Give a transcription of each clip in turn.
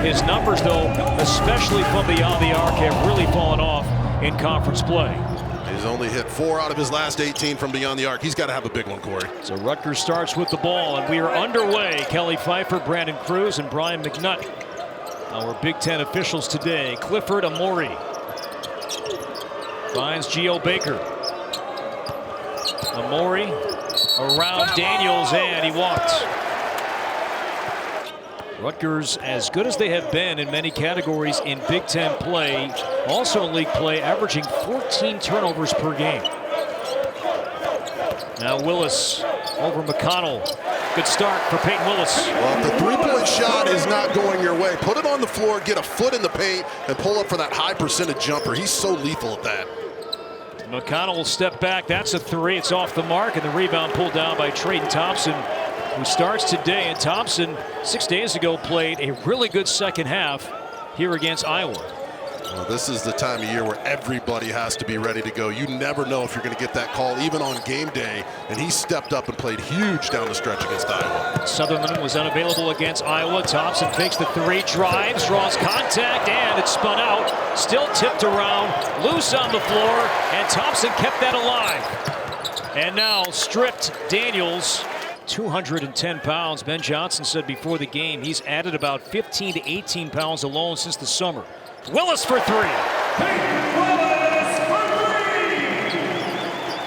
His numbers, though, especially from beyond the arc, have really fallen off in conference play. He's only hit 4 out of his last 18 from beyond the arc. He's got to have a big one, Corey. So Rutgers starts with the ball, and we are underway. Kelly Pfeiffer, Brandon Cruz, and Brian McNutt, our Big Ten officials today. Clifford Amori finds Geo Baker. Amori around Daniels, and he walked. Rutgers, as good as they have been in many categories in Big Ten play, also in league play, averaging 14 turnovers per game. Now Willis over McConnell. Good start for Payton Willis. Well, if the three-point shot is not going your way, put it on the floor, get a foot in the paint, and pull up for that high percentage jumper. He's so lethal at that. McConnell will step back. That's a three. It's off the mark, and the rebound pulled down by Trayton Thompson, who starts today. And Thompson, 6 days ago, played a really good second half here against Iowa. Well, this is the time of year where everybody has to be ready to go. You never know if you're going to get that call, even on game day. And he stepped up and played huge down the stretch against Iowa. Sutherland was unavailable against Iowa. Thompson fakes the three, drives, draws contact, and it's spun out. Still tipped around, loose on the floor, and Thompson kept that alive. And now stripped Daniels. 210 pounds. Ben Johnson said before the game he's added about 15 to 18 pounds alone since the summer. Willis for three.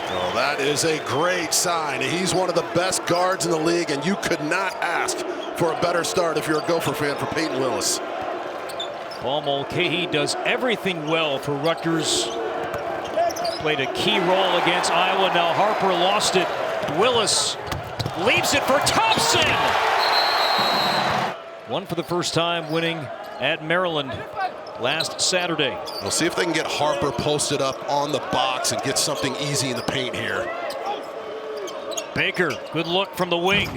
Oh, that is a great sign. He's one of the best guards in the league, and you could not ask for a better start if you're a Gopher fan for Payton Willis. Paul Mulcahy does everything well for Rutgers. Played a key role against Iowa. Now Harper lost it. Willis leaves it for Thompson. One for the first time, winning at Maryland last Saturday. We'll see if they can get Harper posted up on the box and get something easy in the paint here. Baker, good look from the wing.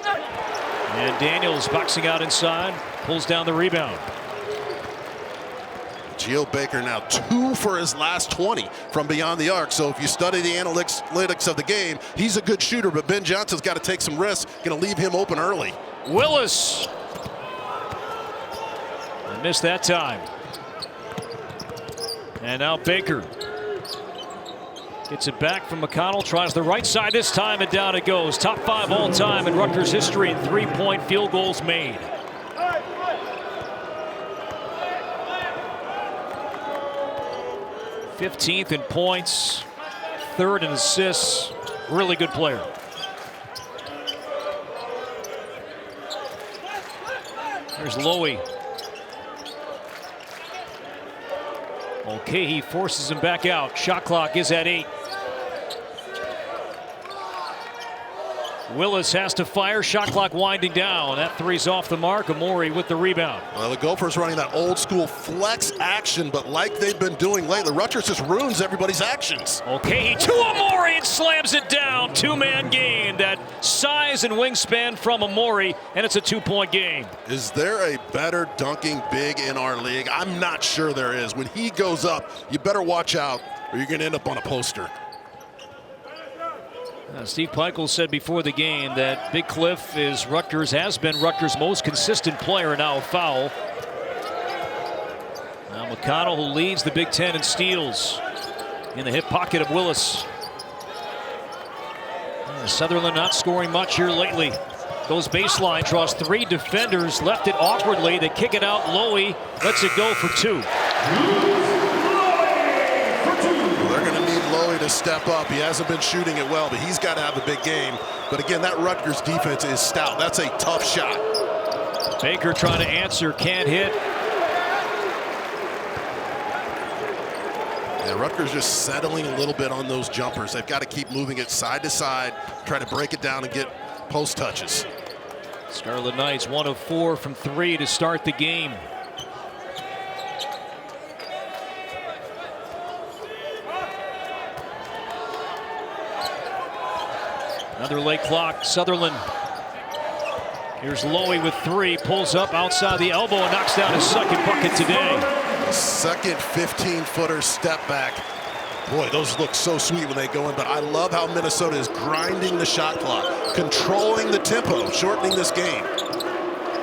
And Daniels boxing out inside, pulls down the rebound. Geo Baker now 2 for his last 20 from beyond the arc. So if you study the analytics of the game, he's a good shooter, but Ben Johnson's got to take some risks. Going to leave him open early. Willis. Missed that time. And now Baker gets it back from McConnell, tries the right side this time, and down it goes. Top 5 all time in Rutgers history in three-point field goals made. '15th in points, 3rd in assists. Really good player. Here's Lowy. Mulcahy forces him back out. Shot clock is at 8. Willis has to fire. Shot clock winding down. That three's off the mark. Amori with the rebound. Well, the Gophers running that old school flex action, but like they've been doing lately, Rutgers just ruins everybody's actions. Okay, to Amori and slams it down. Two-man game. That size and wingspan from Amori, and it's a 2-point game. Is there a better dunking big in our league? I'm not sure there is. When he goes up, you better watch out or you're going to end up on a poster. Steve Pikiell said before the game that Big Cliff has been Rutgers' most consistent player. Now a foul. Now McConnell, who leads the Big Ten in steals, in the hip pocket of Willis. Sutherland not scoring much here lately. Goes baseline, draws 3 defenders, left it awkwardly. They kick it out. Lowy lets it go for 2. To step up. He hasn't been shooting it well, but he's got to have a big game. But again, that Rutgers defense is stout. That's a tough shot. Baker trying to answer, can't hit. Yeah, Rutgers just settling a little bit on those jumpers. They've got to keep moving it side to side, try to break it down and get post touches. Scarlet Knights 1 of 4 from 3 to start the game. Another late clock. Sutherland. Here's Lowy with 3. Pulls up outside the elbow and knocks down his second bucket today. Second 15-footer step back. Boy, those look so sweet when they go in, but I love how Minnesota is grinding the shot clock, controlling the tempo, shortening this game.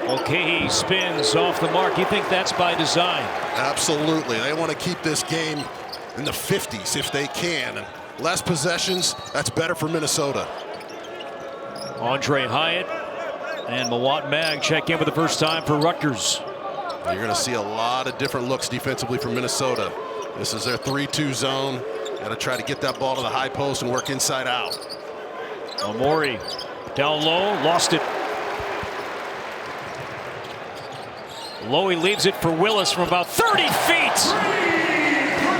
Okay, he spins off the mark. You think that's by design? Absolutely. They want to keep this game in the 50s if they can. And less possessions, that's better for Minnesota. Andre Hyatt and Mawot Mag check in for the first time for Rutgers. You're going to see a lot of different looks defensively from Minnesota. This is their 3-2 zone. Got to try to get that ball to the high post and work inside out. Amori down low, lost it. Lowy leaves it for Willis from about 30 feet.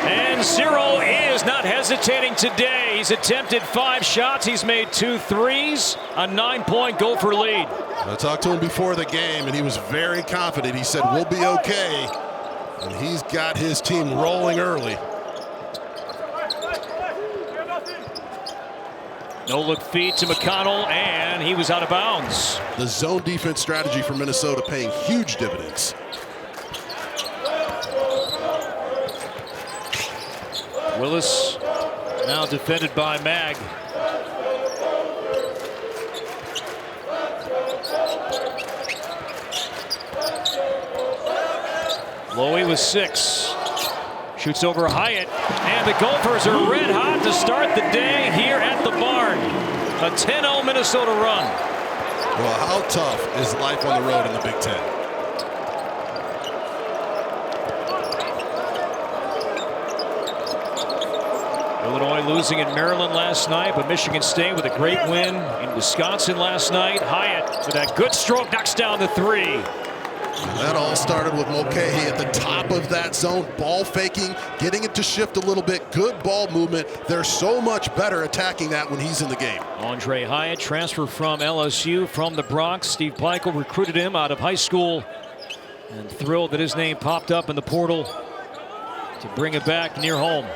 And Zero is not hesitating today. He's attempted 5 shots. He's made 2 threes. A 9-point Gopher lead. I talked to him before the game, and he was very confident. He said, we'll be okay. And he's got his team rolling early. No-look feed to McConnell, and he was out of bounds. The zone defense strategy for Minnesota paying huge dividends. Willis now defended by Mag. Lowy with 6. Shoots over Hyatt, and the Gophers are red hot to start the day here at the barn. A 10-0 Minnesota run. Well, how tough is life on the road in the Big Ten? Illinois losing in Maryland last night, but Michigan State with a great win in Wisconsin last night. Hyatt with that good stroke knocks down the 3. That all started with Mulcahy at the top of that zone, ball faking, getting it to shift a little bit, good ball movement. They're so much better attacking that when he's in the game. Andre Hyatt, transfer from LSU from the Bronx. Steve Peichel recruited him out of high school, and thrilled that his name popped up in the portal to bring it back near home.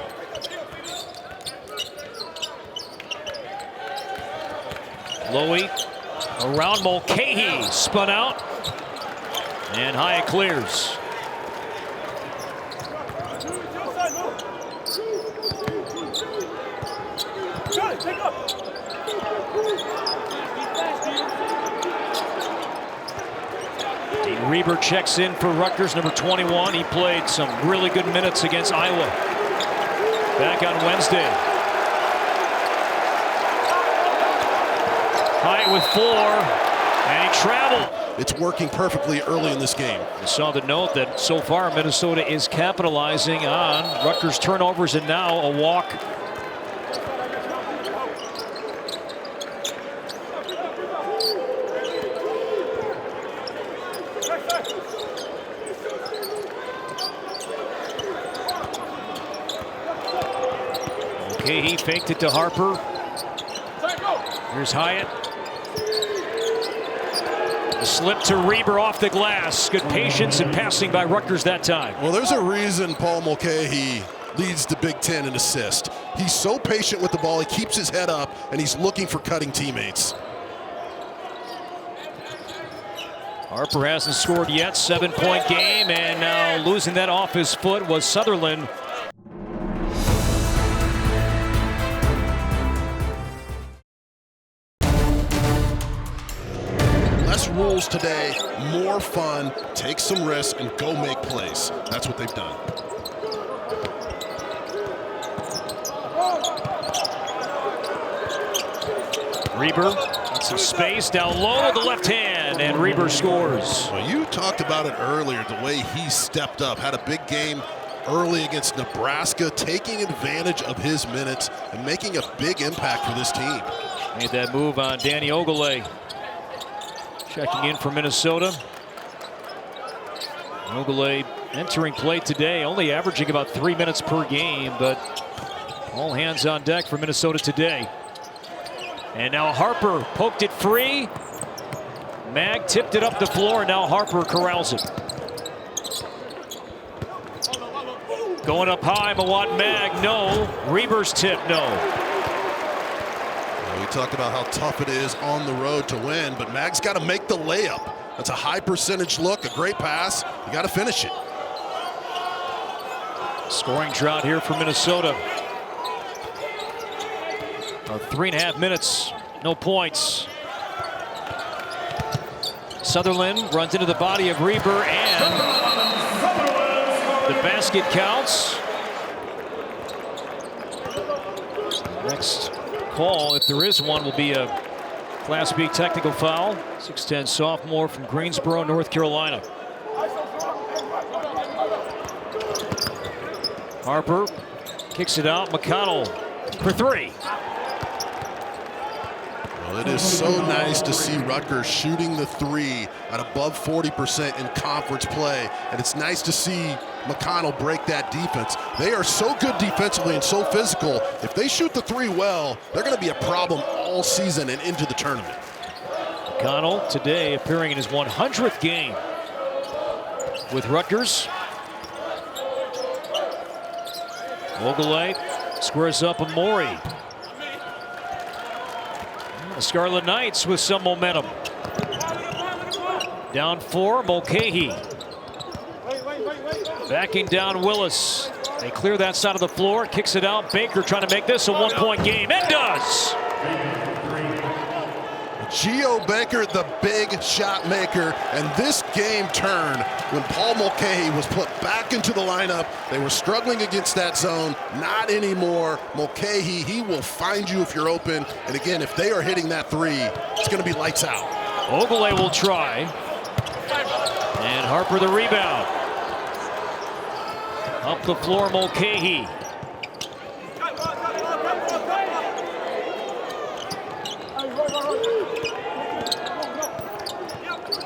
Lowy around Mulcahy, spun out. And Hyatt clears. Dean Reber checks in for Rutgers, number 21. He played some really good minutes against Iowa back on Wednesday. Hyatt with 4, and he traveled. It's working perfectly early in this game. You saw the note that so far Minnesota is capitalizing on Rutgers turnovers, and now a walk. Okay, he faked it to Harper. Here's Hyatt. Slip to Reber off the glass. Good patience and passing by Rutgers that time. Well, there's a reason Paul Mulcahy leads the Big Ten in assist. He's so patient with the ball. He keeps his head up, and he's looking for cutting teammates. Harper hasn't scored yet. 7-point game, and now losing that off his foot was Sutherland. Rules today, more fun, take some risks, and go make plays. That's what they've done. Reber gets some space down low with the left hand, and Reber scores. Well, you talked about it earlier, the way he stepped up, had a big game early against Nebraska, taking advantage of his minutes and making a big impact for this team. Made that move on Danny Ogilvy. Checking in for Minnesota. Ogilvy entering play today, only averaging about 3 minutes per game, but all hands on deck for Minnesota today. And now Harper poked it free. Mag tipped it up the floor, and now Harper corrals it. Going up high, Mawot Mag, no. Reber's tip, no. We talked about how tough it is on the road to win, but Mag's got to make the layup. That's a high percentage look, a great pass. You got to finish it. Scoring drought here for Minnesota. 3.5 minutes, no points. Sutherland runs into the body of Reber, and the basket counts. Next call, if there is one, will be a Class B technical foul. 6'10" sophomore from Greensboro, North Carolina. Harper kicks it out. McConnell for three. Well, it is so nice to see Rutgers shooting the three at above 40% in conference play, and it's nice to see McConnell break that defense. They are so good defensively and so physical. If they shoot the three well, they're going to be a problem all season and into the tournament. McConnell today appearing in his 100th game with Rutgers. Ogilvy squares up Amori. The Scarlet Knights with some momentum. Down 4, Mulcahy. Backing down Willis. They clear that side of the floor, kicks it out. Baker trying to make this a one-point game, and does. Geo Baker, the big shot maker, and this game turned when Paul Mulcahy was put back into the lineup. They were struggling against that zone. Not anymore. Mulcahy, he will find you if you're open. And again, if they are hitting that three, it's going to be lights out. Ogilvy will try. And Harper the rebound. Up the floor, Mulcahy.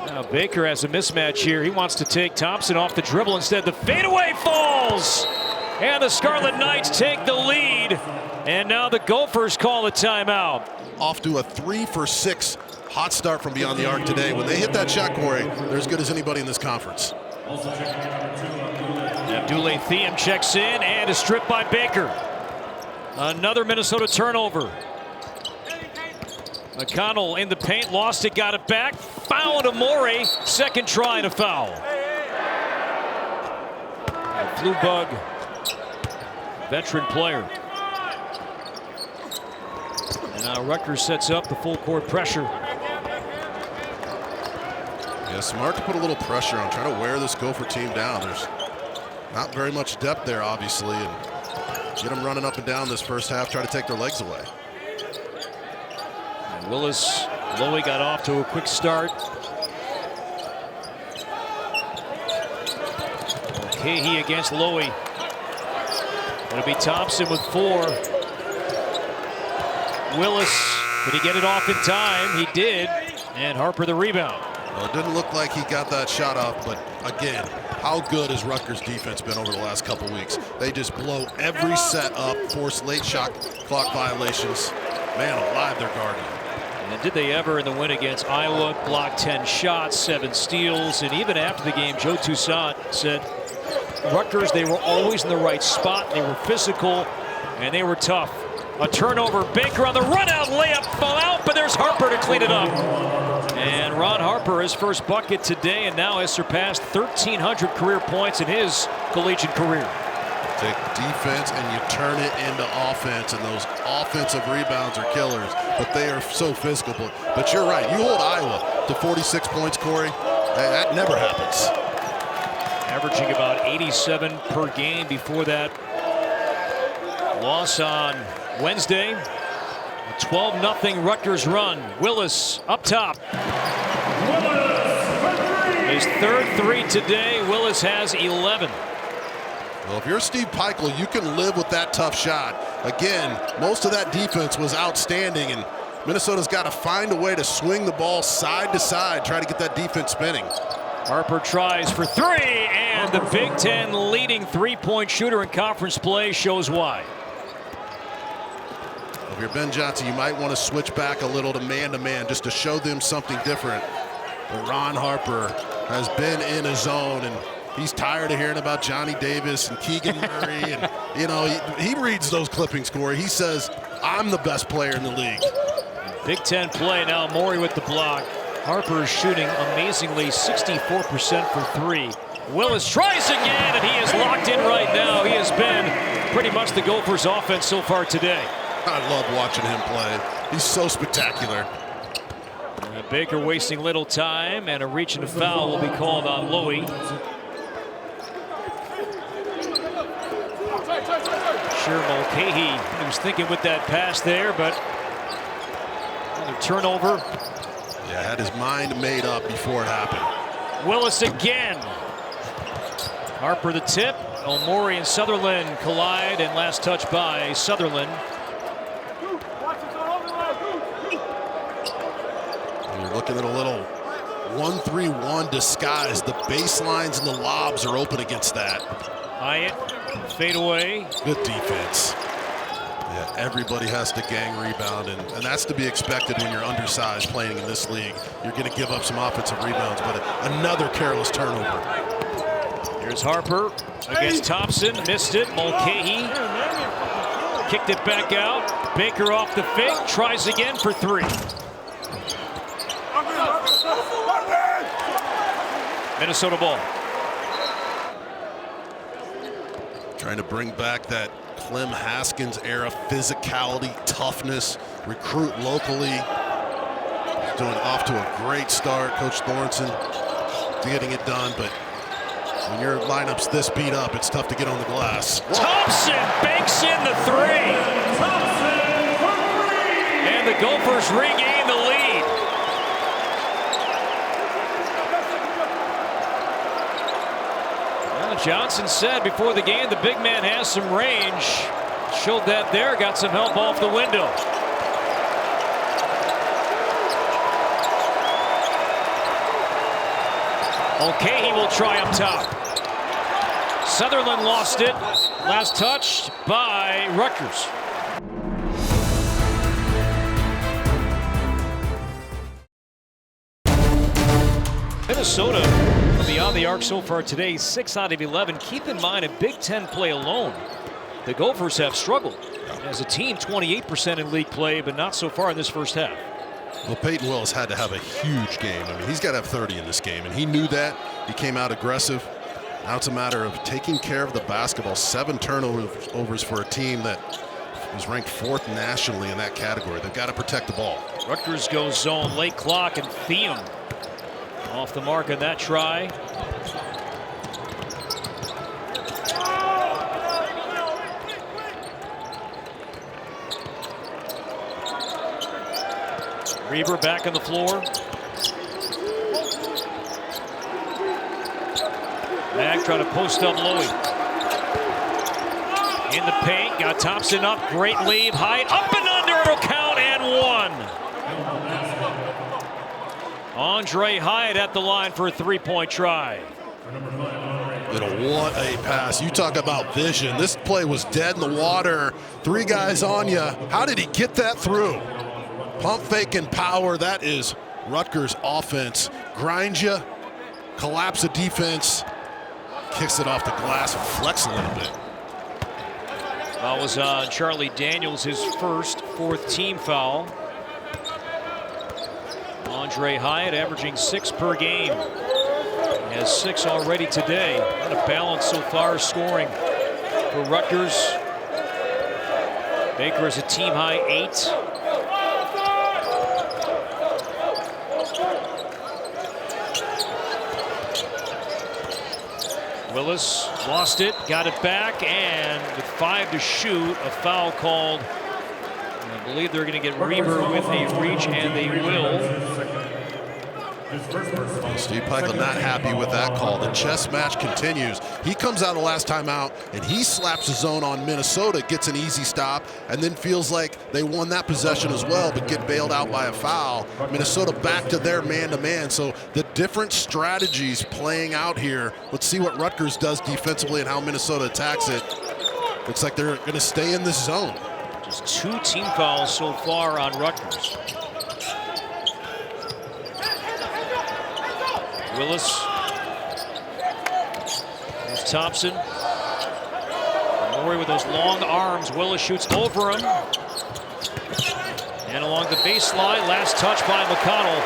Now Baker has a mismatch here. He wants to take Thompson off the dribble. Instead, the fadeaway falls. And the Scarlet Knights take the lead. And now the Gophers call a timeout. Off to a 3 for 6 hot start from beyond the arc today. When they hit that shot, Corey, they're as good as anybody in this conference. Abdullah Thiem checks in and is stripped by Baker. Another Minnesota turnover. McConnell in the paint, lost it, got it back, fouled Amori, second try and a foul. A flu bug, veteran player. And now Rutgers sets up the full court pressure. Yeah, smart to put a little pressure on, try to wear this Gopher team down. There's not very much depth there, obviously, and get them running up and down this first half, try to take their legs away. Willis, Lowy got off to a quick start. Mulcahy against Lowy. It'll be Thompson with 4. Willis, did he get it off in time? He did. And Harper the rebound. Well, it didn't look like he got that shot off, but again, how good has Rutgers defense been over the last couple weeks? They just blow every set up, force late shot clock violations. Man alive, they're guarding. And did they ever in the win against Iowa? Blocked 10 shots, 7 steals, and even after the game, Joe Toussaint said Rutgers, they were always in the right spot. They were physical, and they were tough. A turnover, Baker on the run-out layup, fall out, but there's Harper to clean it up. And Ron Harper, his first bucket today, and now has surpassed 1,300 career points in his collegiate career. Take defense and you turn it into offense, and those offensive rebounds are killers, but they are so physical. But you're right, you hold Iowa to 46 points, Corey. That never happens. Averaging about 87 per game before that loss on Wednesday. A 12-0 Rutgers run. Willis up top. His third 3 today. Willis has 11. Well, if you're Steve Peichel, you can live with that tough shot. Again, most of that defense was outstanding, and Minnesota's got to find a way to swing the ball side to side, try to get that defense spinning. Harper tries for 3, and the Big Ten leading three-point shooter in conference play shows why. If you're Ben Johnson, you might want to switch back a little to man-to-man just to show them something different. But Ron Harper has been in a zone, and he's tired of hearing about Johnny Davis and Keegan Murray. And, you know, he reads those clippings, Corey. He says, I'm the best player in the league. Big Ten play now. Morey with the block. Harper is shooting amazingly 64% for 3. Willis tries again, and he is locked in right now. He has been pretty much the Gophers' offense so far today. I love watching him play. He's so spectacular. Baker wasting little time, and a reach and a foul will be called on Louis. Sure, Mulcahy, he was thinking with that pass there, but another turnover. Yeah, had his mind made up before it happened. Willis again. Harper the tip. Omori and Sutherland collide, and last touch by Sutherland. You're looking at a little 1-3-1 disguise. The baselines and the lobs are open against that. Hyatt, fade away. Good defense. Yeah, everybody has to gang rebound, and that's to be expected when you're undersized playing in this league. You're going to give up some offensive rebounds, but another careless turnover. Here's Harper against Thompson, missed it. Mulcahy kicked it back out. Baker off the fake, tries again for three. Minnesota ball. Trying to bring back that Clem Haskins era physicality, toughness, recruit locally. He's doing off to a great start. Coach Thornton getting it done, but when your lineup's this beat up, it's tough to get on the glass. Thompson banks in the three. And the Gophers regain the lead. Johnson said before the game the big man has some range. Showed that there, got some help off the window. Okay, he will try up top. Sutherland lost it. Last touch by Rutgers. Minnesota beyond the arc so far today, 6 out of 11. Keep in mind, a Big Ten play alone, the Gophers have struggled. As a team, 28% in league play, but not so far in this first half. Well, Payton Willis had to have a huge game. I mean, he's got to have 30 in this game, and he knew that. He came out aggressive. Now it's a matter of taking care of the basketball. 7 turnovers for a team that was ranked 4th nationally in that category. They've got to protect the ball. Rutgers goes zone, late clock, and Thiem off the mark on that try. Reber back on the floor. Mag trying to post up Louis. In the paint, got Thompson up, great lead, Hyatt up and under, it'll count, and one. Andre Hyatt at the line for a three-point try. What a pass. You talk about vision. This play was dead in the water. 3 guys on you. How did he get that through? Pump fake and power. That is Rutgers offense. Grind you, collapse the defense, kicks it off the glass and flex a little bit. That was Charlie Daniels, his first 4th team foul. Andre Hyatt averaging 6 per game. He has 6 already today. Not a balance so far scoring for Rutgers. Baker is a team high 8. Willis lost it, got it back, and with 5 to shoot, a foul called. I believe they're going to get Reber with a reach, and they will. Steve Peichel not happy with that call. The chess match continues. He comes out the last time out, and he slaps the zone on Minnesota, gets an easy stop, and then feels like they won that possession as well, but get bailed out by a foul. Minnesota back to their man-to-man. So the different strategies playing out here. Let's see what Rutgers does defensively and how Minnesota attacks it. Looks like they're going to stay in this zone. Just 2 team fouls so far on Rutgers. Willis. There's Thompson. Murray with those long arms. Willis shoots over him. And along the baseline, last touch by McConnell.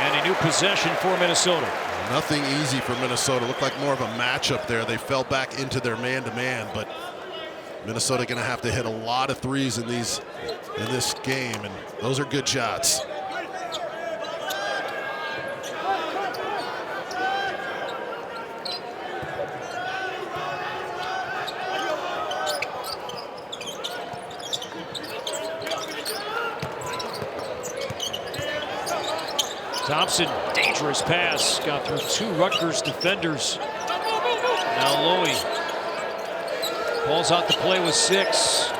And a new possession for Minnesota. Nothing easy for Minnesota. Looked like more of a matchup there. They fell back into their man-to-man, but Minnesota going to have to hit a lot of threes in this game, and those are good shots. Thompson, dangerous pass. Got through 2 Rutgers defenders. Now Lowy. Balls out to play with 6.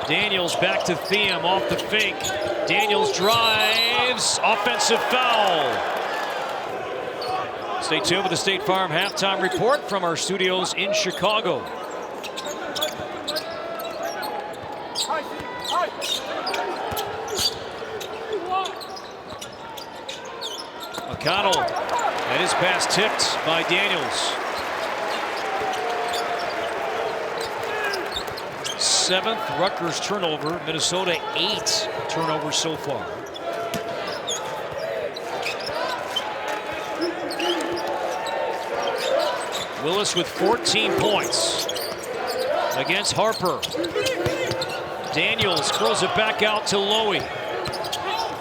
Daniels back to Thiem off the fake. Daniels drives. Offensive foul. Stay tuned with the State Farm halftime report from our studios in Chicago. McConnell, and his pass tipped by Daniels. 7th Rutgers turnover. Minnesota 8 turnovers so far. Willis with 14 points against Harper. Daniels throws it back out to Lowy.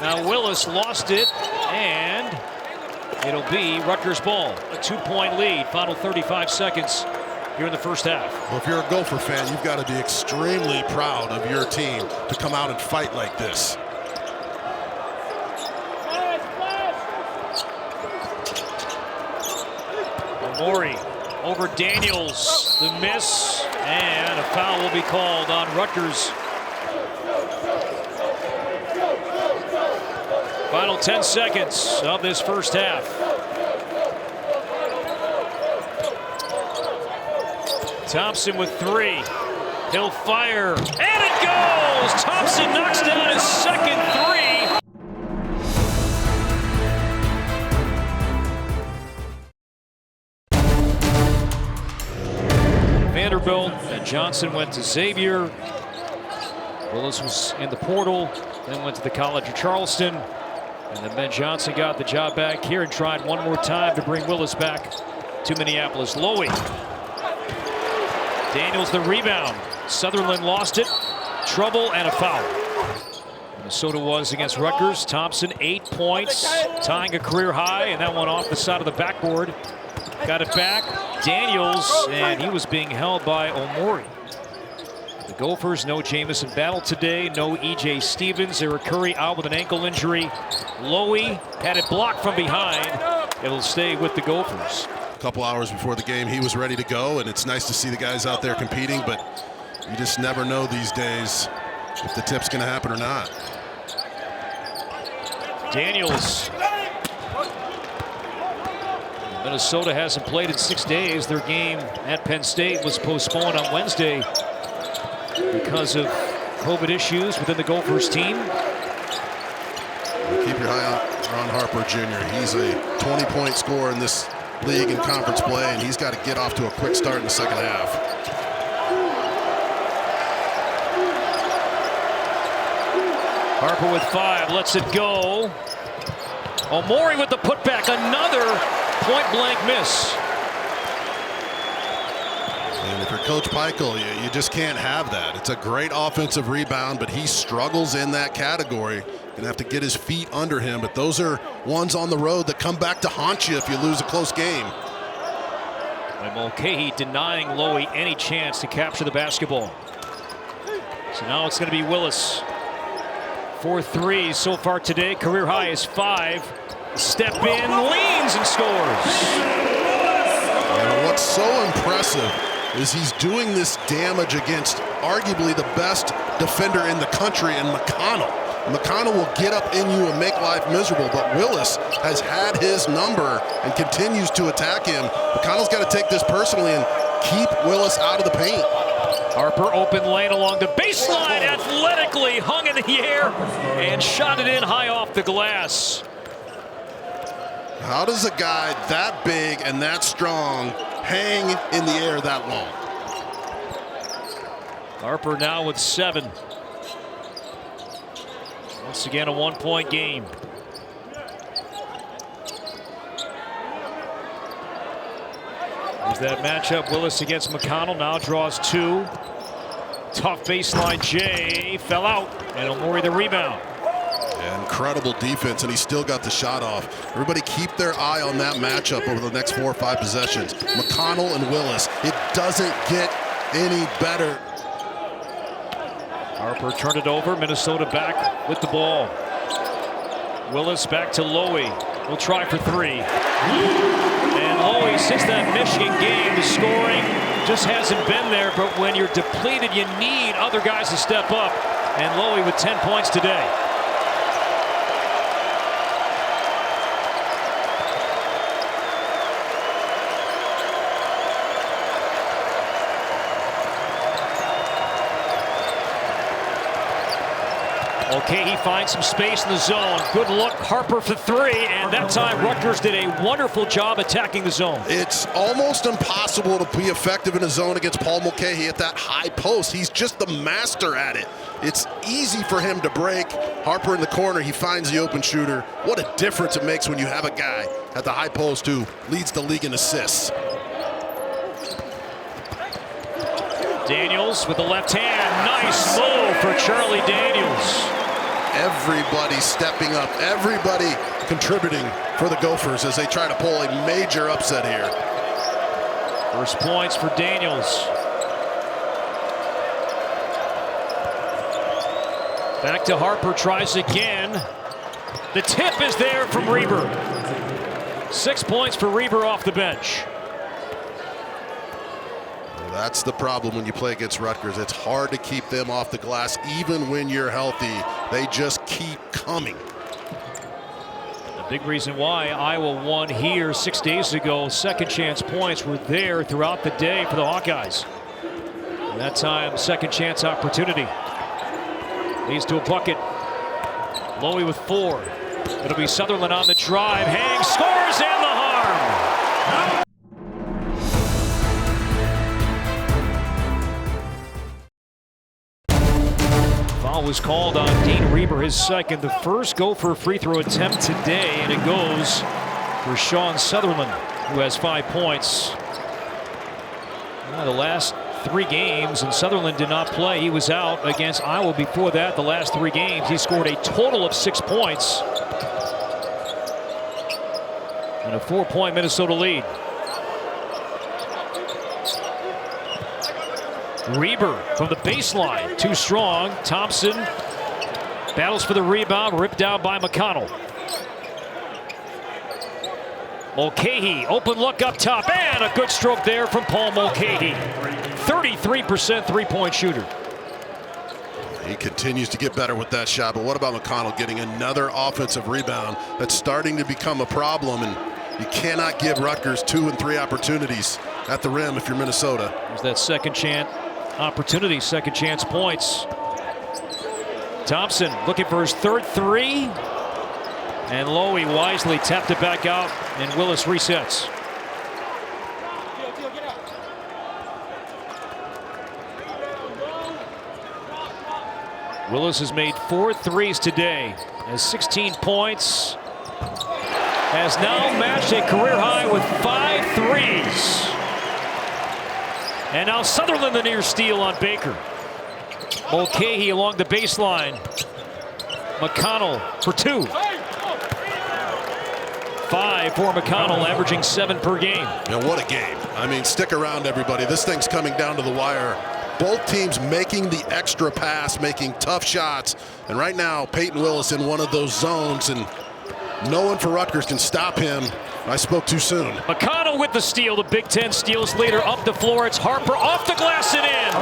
Now Willis lost it, and it'll be Rutgers ball. A 2-point lead. Final 35 seconds here in the first half. Well, if you're a Gopher fan, you've got to be extremely proud of your team to come out and fight like this. Mori over Daniels. The miss, and a foul will be called on Rutgers. Final 10 seconds of this first half. Thompson with 3. He'll fire, and it goes! Thompson knocks down his second 3. Vanderbilt and Johnson went to Xavier. Willis was in the portal, then went to the College of Charleston. And then Ben Johnson got the job back here and tried one more time to bring Willis back to Minneapolis. Lowy. Daniels the rebound. Sutherland lost it. Trouble and a foul. Minnesota was against Rutgers. Thompson 8 points, tying a career high, and that one off the side of the backboard. Got it back. Daniels, and he was being held by Omori. The Gophers, no Jamison Battle today, no E.J. Stevens. Eric Curry out with an ankle injury. Lowy had it blocked from behind. It'll stay with the Gophers. A couple hours before the game, he was ready to go, and it's nice to see the guys out there competing, but you just never know these days if the tip's going to happen or not. Daniels. Minnesota hasn't played in 6 days. Their game at Penn State was postponed on Wednesday because of COVID issues within the Gophers team. Keep your eye on Ron Harper Jr. He's a 20-point scorer in this league and conference play, and he's got to get off to a quick start in the second half. Harper with 5, lets it go. Omori with the putback, another point-blank miss. And if you're Coach Peichel, you just can't have that. It's a great offensive rebound, but he struggles in that category. Gonna have to get his feet under him, but those are ones on the road that come back to haunt you if you lose a close game. And Mulcahy denying Lowy any chance to capture the basketball. So now it's gonna be Willis. 4 threes so far today, career high is 5. Step in, leans and scores. And what's so impressive is he's doing this damage against arguably the best defender in the country in McConnell. McConnell will get up in you and make life miserable, but Willis has had his number and continues to attack him. McConnell's got to take this personally and keep Willis out of the paint. Harper open lane along the baseline, athletically hung in the air and shot it in high off the glass. How does a guy that big and that strong hang in the air that long? Harper now with 7. Once again, a 1-point game. There's that matchup, Willis against McConnell, now draws 2. Tough baseline, Jay fell out, and Omori the rebound. Yeah, incredible defense, and he still got the shot off. Everybody keep their eye on that matchup over the next 4 or 5 possessions. McConnell and Willis, it doesn't get any better. Harper turned it over, Minnesota back with the ball. Willis back to Lowy. Will try for three. And Lowy, since that Michigan game, the scoring just hasn't been there. But when you're depleted, you need other guys to step up. And Lowy with 10 points today. Okay, he finds some space in the zone. Good look, Harper for three, and that time Rutgers did a wonderful job attacking the zone. It's almost impossible to be effective in a zone against Paul Mulcahy at that high post. He's just the master at it. It's easy for him to break. Harper in the corner, he finds the open shooter. What a difference it makes when you have a guy at the high post who leads the league in assists. Daniels with the left hand. Nice move for Charlie Daniels. Everybody stepping up, everybody contributing for the Gophers as they try to pull a major upset here. First points for Daniels. Back to Harper, tries again. The tip is there from Reber. 6 points for Reber off the bench. That's the problem when you play against Rutgers. It's hard to keep them off the glass even when you're healthy. They just keep coming. A big reason why Iowa won here 6 days ago. Second chance points were there throughout the day for the Hawkeyes. And that time, second chance opportunity. Leads to a bucket. Lowy with 4. It'll be Sutherland on the drive. Hang scores and the harm. Foul was called on Dean Reber, his second, the first Gopher free throw attempt today, and it goes for Sean Sutherland, who has 5 points. The last 3 games, and Sutherland did not play. He was out against Iowa before that. The last 3 games, he scored a total of 6 points. And a 4-point Minnesota lead. Reber from the baseline, too strong. Thompson battles for the rebound, ripped down by McConnell. Mulcahy, open look up top, and a good stroke there from Paul Mulcahy. 33% three-point shooter. He continues to get better with that shot, but what about McConnell getting another offensive rebound? That's starting to become a problem, and you cannot give Rutgers 2 and 3 opportunities at the rim if you're Minnesota. There's that second chance opportunity, second chance points. Thompson looking for his third 3. And Lowy wisely tapped it back out, and Willis resets. Willis has made 4 threes today, has 16 points, has now matched a career high with 5 threes. And now Sutherland the near steal on Baker. Mulcahy along the baseline. McConnell for 2. 5 for McConnell, averaging 7 per game. And what a game. I mean, stick around, everybody. This thing's coming down to the wire. Both teams making the extra pass, making tough shots. And right now, Payton Willis in one of those zones, and no one for Rutgers can stop him. I spoke too soon. McConnell with the steal, the Big Ten steals leader up the floor. It's Harper off the glass and in.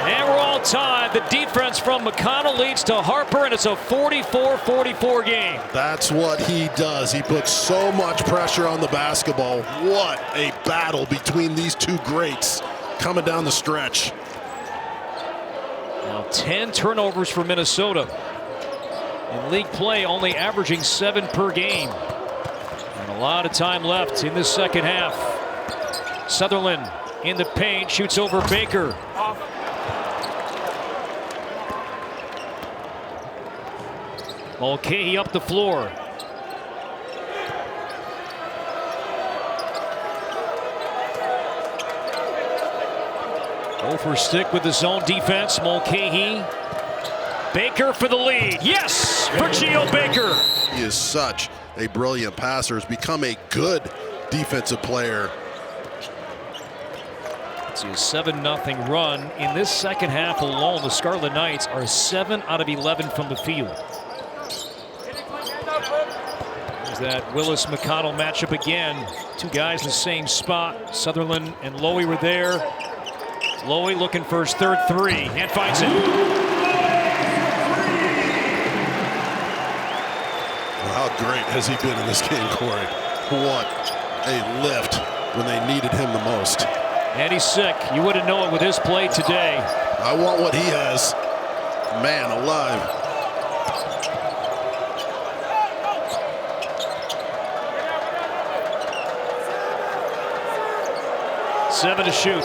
And we're all tied. The defense from McConnell leads to Harper, and it's a 44-44 game. That's what he does. He puts so much pressure on the basketball. What a battle between these two greats coming down the stretch. Now 10 turnovers for Minnesota. In league play, only averaging 7 per game. And a lot of time left in this second half. Sutherland in the paint, shoots over Baker. Mulcahy up the floor. Gophers stick with the zone defense. Mulcahy. Baker for the lead. Yes, for Geo Baker. He is such a brilliant passer. Has become a good defensive player. It's a 7-0 run. In this second half alone, the Scarlet Knights are 7 out of 11 from the field. that Willis-McConnell matchup again. Two guys in the same spot. Sutherland and Lowy were there. Lowy looking for his third three and finds it. How great has he been in this game, Corey? What a lift when they needed him the most. And he's sick. You wouldn't know it with his play today. I want what he has. Man alive. Seven to shoot.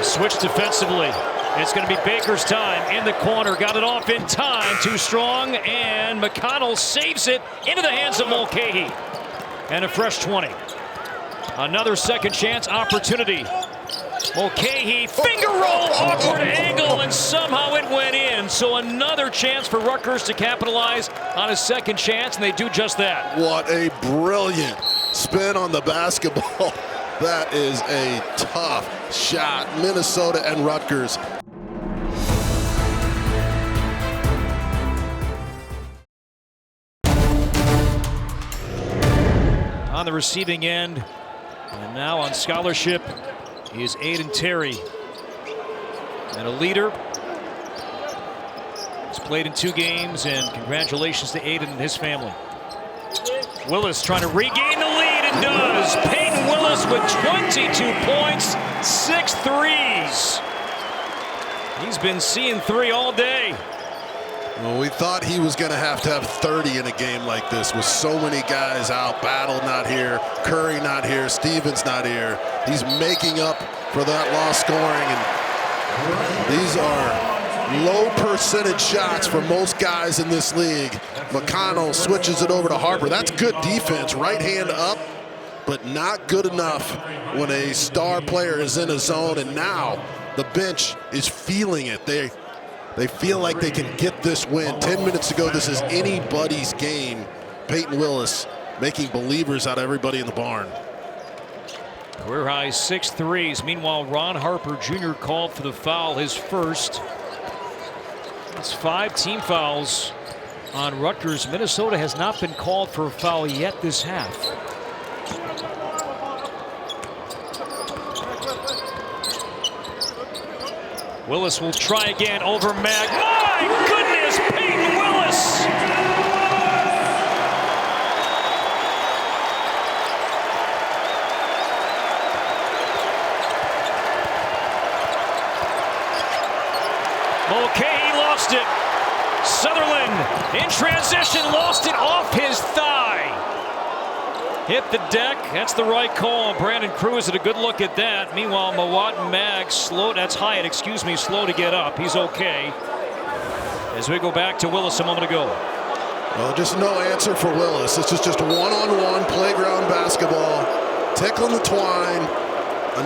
Switch defensively. It's going to be Baker's time in the corner. Got it off in time. Too strong. And McConnell saves it into the hands of Mulcahy. And a fresh 20. Another second chance opportunity. Mulcahy, finger roll, awkward angle, and somehow it went in. So another chance for Rutgers to capitalize on a second chance, and they do just that. What a brilliant spin on the basketball. That is a tough shot. Minnesota and Rutgers. On the receiving end, and now on scholarship is Aiden Terry. And a leader. He's played in 2 games, and congratulations to Aiden and his family. Willis trying to regain the lead, and does. Payton Willis with 22 points, 6 threes. He's been seeing 3 all day. Well, we thought he was going to have 30 in a game like this with so many guys out. Battle not here, Curry not here, Stevens not here. He's making up for that lost scoring, and these are low percentage shots for most guys in this league. McConnell switches it over to Harper. That's good defense, right hand up, but not good enough when a star player is in a zone, and now the bench is feeling it. They feel like they can get this win. 10 minutes ago, this is anybody's game. Payton Willis making believers out of everybody in the barn. Career high 6 threes. Meanwhile, Ron Harper Jr. called for the foul, his first. It's 5 team fouls on Rutgers. Minnesota has not been called for a foul yet this half. Willis will try again over Mag. My goodness, Payton Willis! Mulcahy lost it. Sutherland in transition, lost it off his thigh. Hit the deck. That's the right call. Brandon Cruz had a good look at that. Meanwhile, Mawat Mag slow. That's Hyatt, excuse me, slow to get up. He's okay. As we go back to Willis a moment ago. Well, just no answer for Willis. This is just one-on-one playground basketball. Tickling the twine.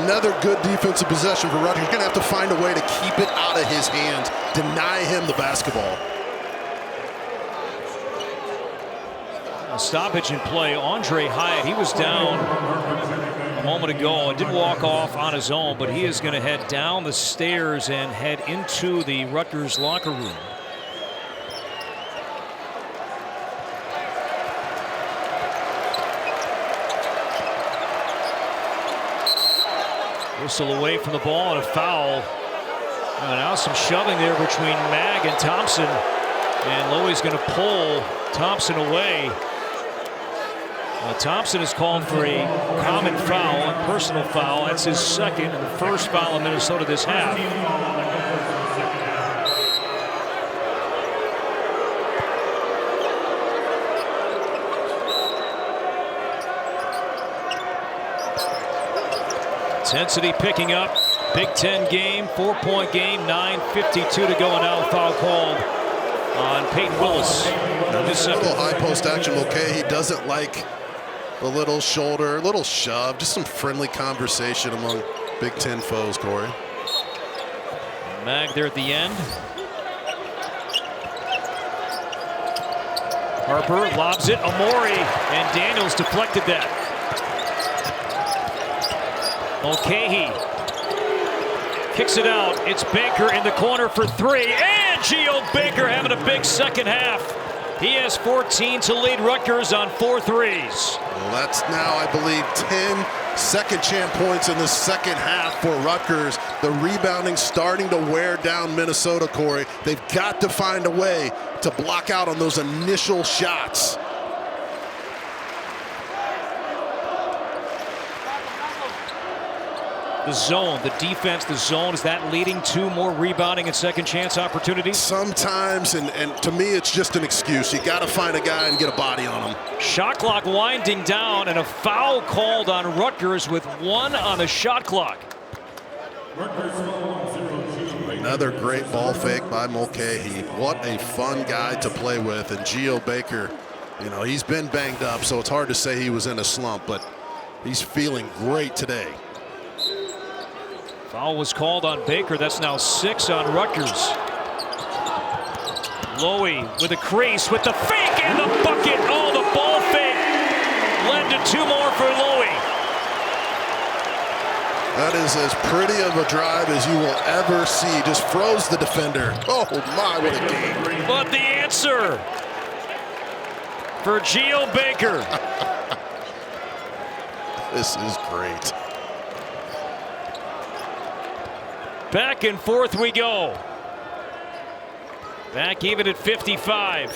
Another good defensive possession for Rutgers. You're going to have to find a way to keep it out of his hands. Deny him the basketball. A stoppage in play. Andre Hyatt, he was down a moment ago. It did walk off on his own, but he is going to head down the stairs and head into the Rutgers locker room. Whistle away from the ball and a foul. And now some shoving there between Mag and Thompson. And Lowy's going to pull Thompson away. Thompson is called for a common foul, a personal foul. That's his second and the first foul in Minnesota this half. Intensity picking up. Big Ten game, 4-point game, 9:52 to go, and now a foul called on Payton Willis. Just a little high post action. Okay, he doesn't like the little shoulder, little shove, just some friendly conversation among Big Ten foes, Corey. Mag there at the end. Harper lobs it, Amori, and Daniels deflected that. Mulcahy kicks it out. It's Baker in the corner for 3, and Geo Baker having a big second half. He has 14 to lead Rutgers on 4 threes. Well, that's now, I believe, 10 second chance points in the second half for Rutgers. The rebounding starting to wear down Minnesota, Corey. They've got to find a way to block out on those initial shots. The zone, the defense, the zone, is that leading to more rebounding and second chance opportunities? Sometimes, and to me, it's just an excuse. You got to find a guy and get a body on him. Shot clock winding down, and a foul called on Rutgers with 1 on the shot clock. Another great ball fake by Mulcahy. What a fun guy to play with. And Geo Baker, you know, he's been banged up, so it's hard to say he was in a slump, but he's feeling great today. Foul was called on Baker. That's now 6 on Rutgers. Lowy with a crease with the fake and the bucket. Oh, the ball fake led to 2 more for Lowy. That is as pretty of a drive as you will ever see. Just froze the defender. Oh my, what a game. But the answer for Geo Baker. This is great. Back and forth we go. Back even at 55.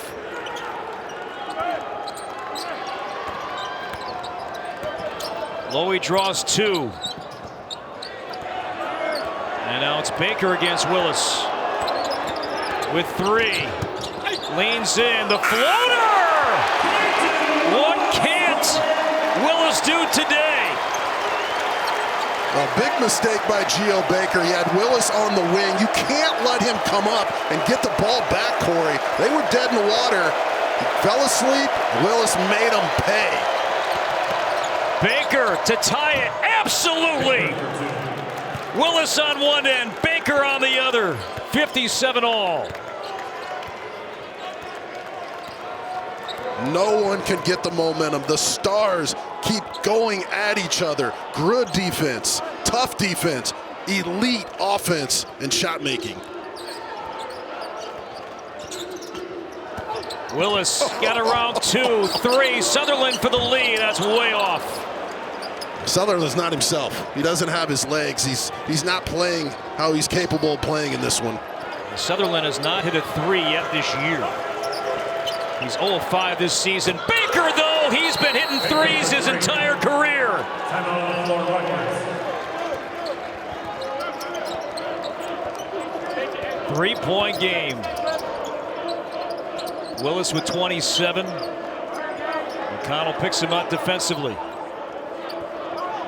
Lowy draws 2. And now it's Baker against Willis. With 3. Leans in. The floater! What can't Willis do today? A big mistake by Geo Baker. He had Willis on the wing. You can't let him come up and get the ball back, Corey. They were dead in the water. He fell asleep. Willis made him pay. Baker to tie it. Absolutely. Willis on one end, Baker on the other. 57 all. No one can get the momentum. The Stars keep going at each other. Good defense, tough defense, elite offense, and shot making. Willis got around 2, 3. Sutherland for the lead. That's way off. Sutherland's not himself. He doesn't have his legs. He's not playing how he's capable of playing in this one. Sutherland has not hit a 3 yet this year. He's 0 of 5 this season. Baker, though, he's been hitting 3s his entire career. 3-point game. Willis with 27. McConnell picks him up defensively.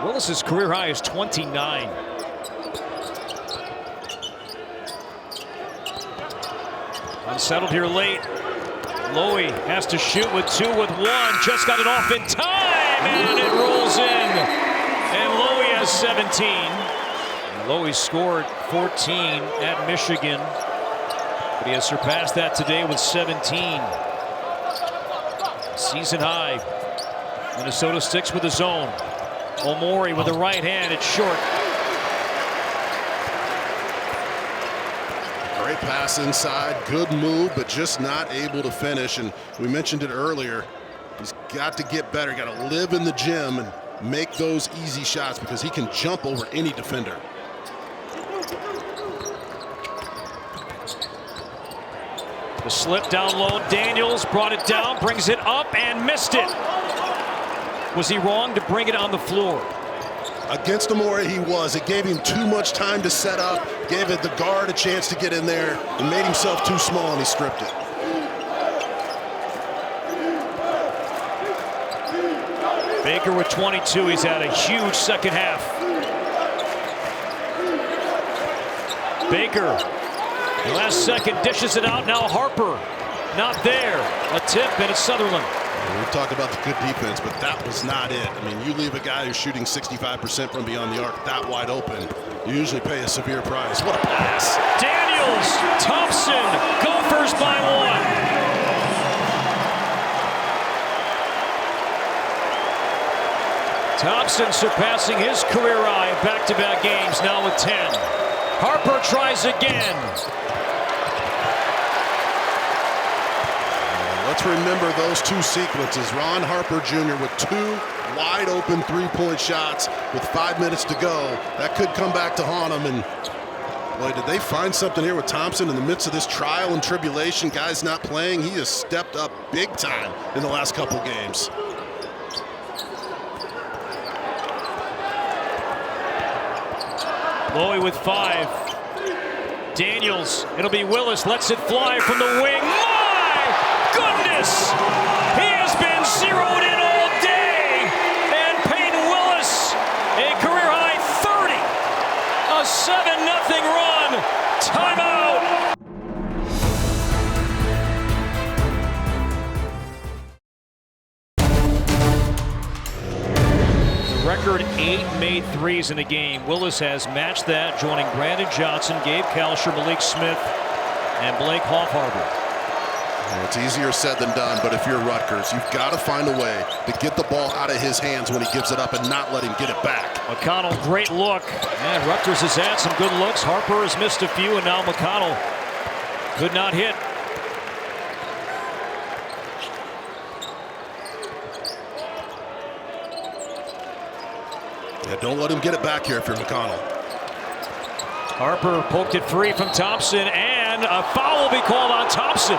Willis's career high is 29. Unsettled here late. Lowy has to shoot with 2 with 1. Just got it off in time, and it rolls in. And Lowy has 17. And Lowy scored 14 at Michigan, but he has surpassed that today with 17. Season high. Minnesota sticks with the zone. Omori with the right hand. It's short. Great pass inside, good move, but just not able to finish. And we mentioned it earlier, he's got to get better. Got to live in the gym and make those easy shots because he can jump over any defender. The slip down low. Daniels brought it down, brings it up, and missed it. Was he wrong to bring it on the floor? Against Omori, he was. It gave him too much time to set up, gave it the guard a chance to get in there, and made himself too small, and he stripped it. Baker with 22. He's had a huge second half. Baker, last second, dishes it out. Now Harper, not there. A tip, and it's Sutherland. We've talked about the good defense, but that was not it. I mean, you leave a guy who's shooting 65% from beyond the arc that wide open, you usually pay a severe price. What a pass. Daniels, Thompson, Gophers by 1. Thompson surpassing his career high in back-to-back games, now with 10. Harper tries again. let's remember those two sequences. Ron Harper Jr. with 2 wide open three-point shots with 5 minutes to go. That could come back to haunt him. And boy, did they find something here with Thompson in the midst of this trial and tribulation. Guys not playing. He has stepped up big time in the last couple games. Lowy with 5. Daniels, it'll be Willis, lets it fly from the wing. My goodness! He has been zeroed in all day. And Payton Willis, a career-high 30. A 7-0 run. Timeout. Record 8 made threes in a game. Willis has matched that, joining Brandon Johnson, Gabe Kalsher, Malik Smith, and Blake Hoffarber. Well, it's easier said than done, but if you're Rutgers, you've got to find a way to get the ball out of his hands when he gives it up and not let him get it back. McConnell, great look. And Rutgers has had some good looks. Harper has missed a few, and now McConnell could not hit. Yeah, don't let him get it back here if you're McConnell. Harper poked it free from Thompson, and a foul will be called on Thompson.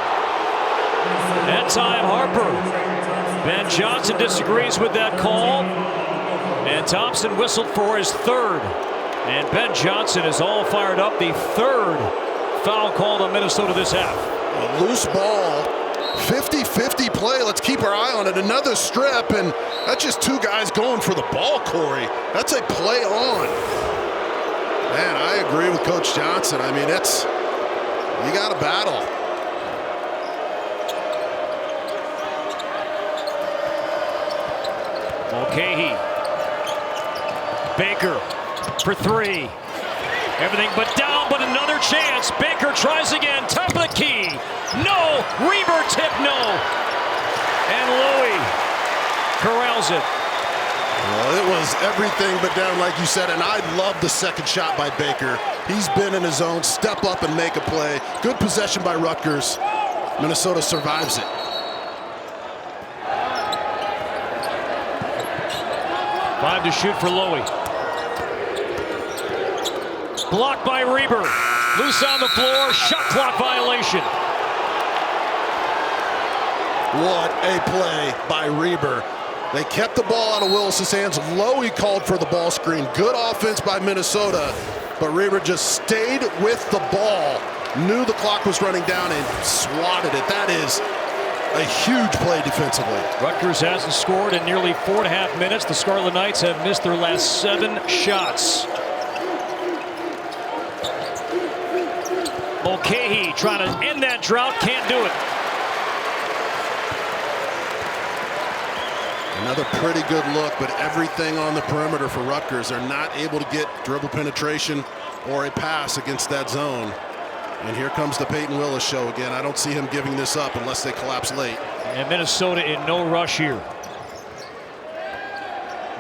That time Harper. Ben Johnson disagrees with that call, and Thompson whistled for his 3rd. And Ben Johnson is all fired up. The 3rd foul called on Minnesota this half. A loose ball, 50-50 play. Let's keep our eye on it. Another strip, and that's just 2 guys going for the ball, Corey. That's a play on. Man, I agree with Coach Johnson. I mean, you got to battle. Mulcahy. Baker for 3. Everything but down, but another chance. Baker tries again, top of the key. No, Reber tip, no. And Lowy corrals it. Well, it was everything but down, like you said, and I love the second shot by Baker. He's been in his zone, step up and make a play. Good possession by Rutgers. Minnesota survives it. Five to shoot for Lowy. Blocked by Reber. Loose on the floor, shot clock violation. What a play by Reber. They kept the ball out of Willis's hands. Lowy called for the ball screen. Good offense by Minnesota, but Reber just stayed with the ball. Knew the clock was running down and swatted it. That is a huge play defensively. Rutgers hasn't scored in nearly 4.5 minutes. The Scarlet Knights have missed their last 7 shots. Mulcahy trying to end that drought, can't do it. Another pretty good look, but everything on the perimeter for Rutgers. They're not able to get dribble penetration or a pass against that zone. And here comes the Payton Willis show again. I don't see him giving this up unless they collapse late. And Minnesota in no rush here.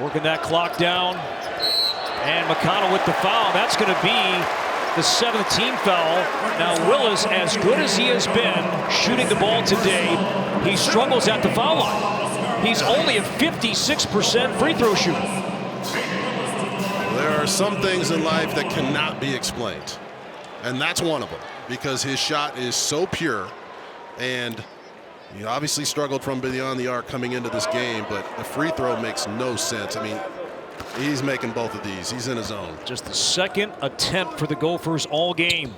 Working that clock down. And McConnell with the foul. That's going to be the 7th team foul. Now Willis, as good as he has been shooting the ball today, he struggles at the foul line. He's only a 56% free throw shooter. There are some things in life that cannot be explained. And that's one of them, because his shot is so pure, and he obviously struggled from beyond the arc coming into this game, but the free throw makes no sense. I mean, he's making both of these. He's in his zone. Just the 2nd attempt for the Gophers all game.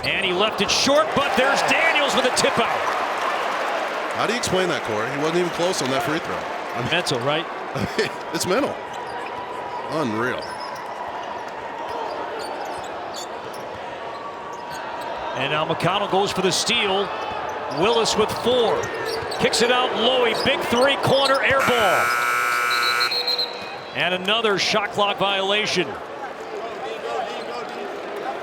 And he left it short, but there's Daniels with a tip out. How do you explain that, Corey? He wasn't even close on that free throw. Mental, right? It's mental. Unreal. And now McConnell goes for the steal. Willis with 4. Kicks it out, Lowy, big 3, corner, air ball. And another shot clock violation.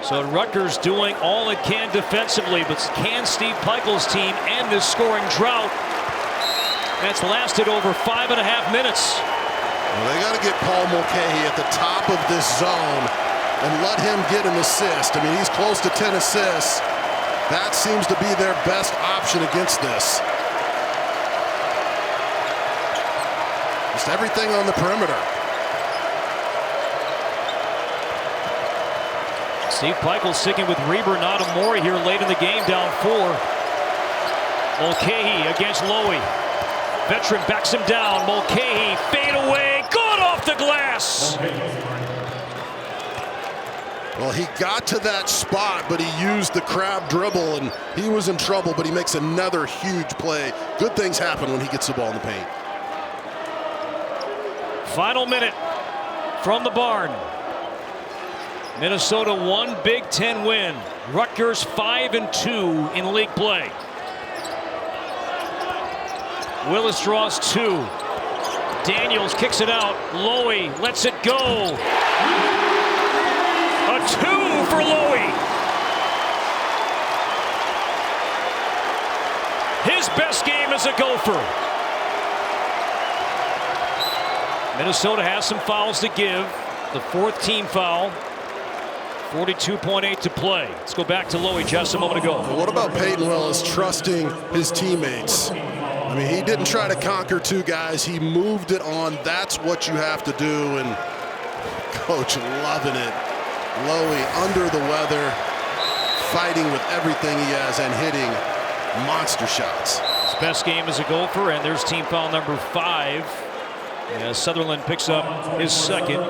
So Rutgers doing all it can defensively, but can Steve Pikiell's team end this scoring drought? That's lasted over 5.5 minutes. Well, they got to get Paul Mulcahy at the top of this zone and let him get an assist. I mean, he's close to 10 assists. That seems to be their best option against this. Just everything on the perimeter. Steve Peichel sticking with Reber, not Amore here late in the game, down 4. Mulcahy against Lowy. Veteran backs him down. Mulcahy, fade away, good off the glass. Well, he got to that spot, but he used the crab dribble, and he was in trouble, but he makes another huge play. Good things happen when he gets the ball in the paint. Final minute from the barn. Minnesota 1 Big Ten win. Rutgers 5-2 in league play. Willis draws 2. Daniels kicks it out. Lowy lets it go. A 2 for Lowy. His best game as a Gopher. Minnesota has some fouls to give. The 4th team foul. 42.8 to play. Let's go back to Lowy just a moment ago. What about Payton Willis trusting his teammates? I mean, he didn't try to conquer 2 guys. He moved it on. That's what you have to do. And coach loving it. Lowy under the weather, fighting with everything he has and hitting monster shots. His best game as a Gopher, and there's team foul number 5. As Sutherland picks up his second.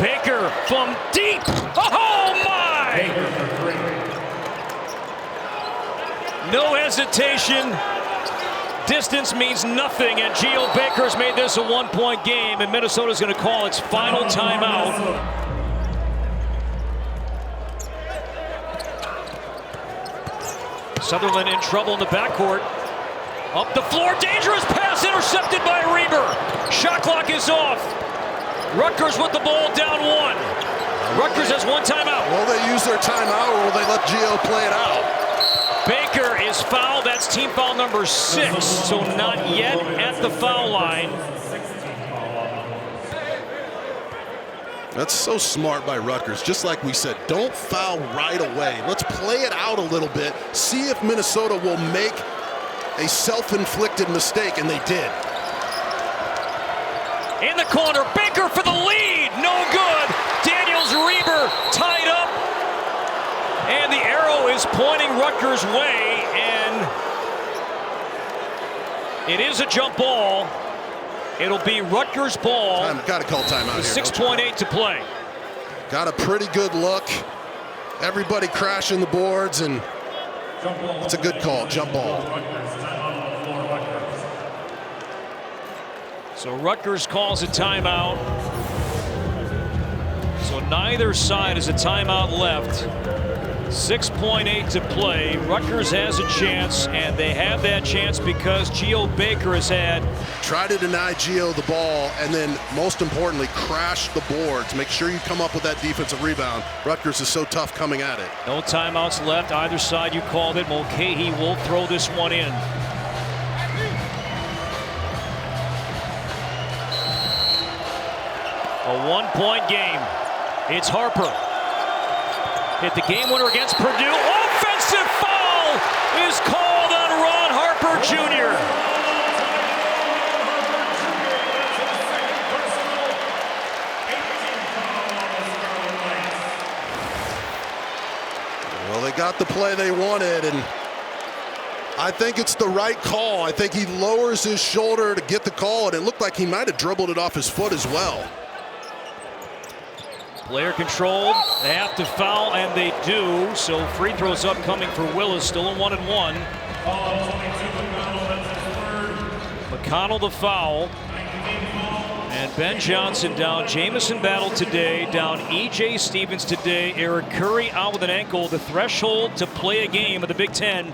Baker from deep. Oh my! No hesitation. Distance means nothing, and Geo Baker's made this a 1-point game, and Minnesota's going to call its final timeout. Sutherland in trouble in the backcourt. Up the floor, dangerous pass intercepted by Reber. Shot clock is off. Rutgers with the ball down 1. Rutgers has 1 timeout. Will they use their timeout, or will they let Geo play it out? Baker is fouled. That's team foul number 6. So not yet at the foul line. That's so smart by Rutgers. Just like we said, don't foul right away. Let's play it out a little bit. See if Minnesota will make a self-inflicted mistake, and they did. In the corner, Baker for the lead. No good. Daniels, Reber tied up. And the arrow is pointing Rutgers' way, and it is a jump ball. It'll be Rutgers' ball. Got to call timeout here. 6.8 to play. Got a pretty good look. Everybody crashing the boards, and it's a good call, jump ball. So Rutgers calls a timeout. So neither side has a timeout left. 6.8 to play. Rutgers has a chance, and they have that chance because Geo Baker has had. Try to deny Geo the ball, and then most importantly, crash the boards. Make sure you come up with that defensive rebound. Rutgers is so tough coming at it. No timeouts left. Either side, you called it. Mulcahy will throw this one in. A 1-point game. It's Harper. Hit the game winner against Purdue. Offensive foul is called on Ron Harper Jr. Well, they got the play they wanted, and I think it's the right call. I think he lowers his shoulder to get the call, and it looked like he might have dribbled it off his foot as well. Player controlled. They have to foul, and they do. So free throws upcoming for Willis. Still a 1-1. McConnell the foul. And Ben Johnson down. Jamison Battle today. Down E.J. Stevens today. Eric Curry out with an ankle. The threshold to play a game of the Big Ten.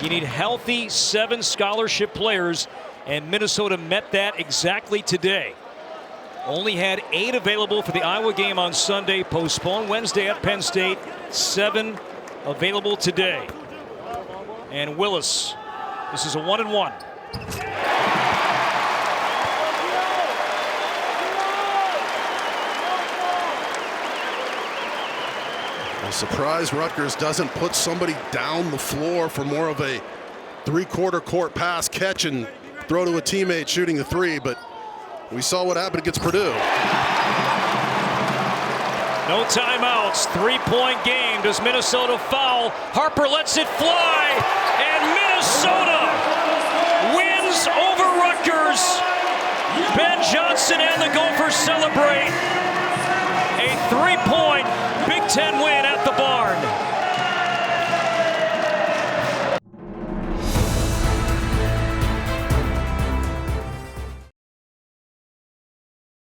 You need healthy 7 scholarship players. And Minnesota met that exactly today. Only had 8 available for the Iowa game on Sunday. Postponed Wednesday at Penn State. 7 available today. And Willis, this is a 1-1. Surprised Rutgers doesn't put somebody down the floor for more of a three-quarter court pass, catch, and throw to a teammate shooting a three, but we saw what happened against Purdue. No timeouts, three-point game. Does Minnesota foul? Harper lets it fly, and Minnesota wins over Rutgers. Ben Johnson and the Gophers celebrate a three-point Big Ten win at the Barn.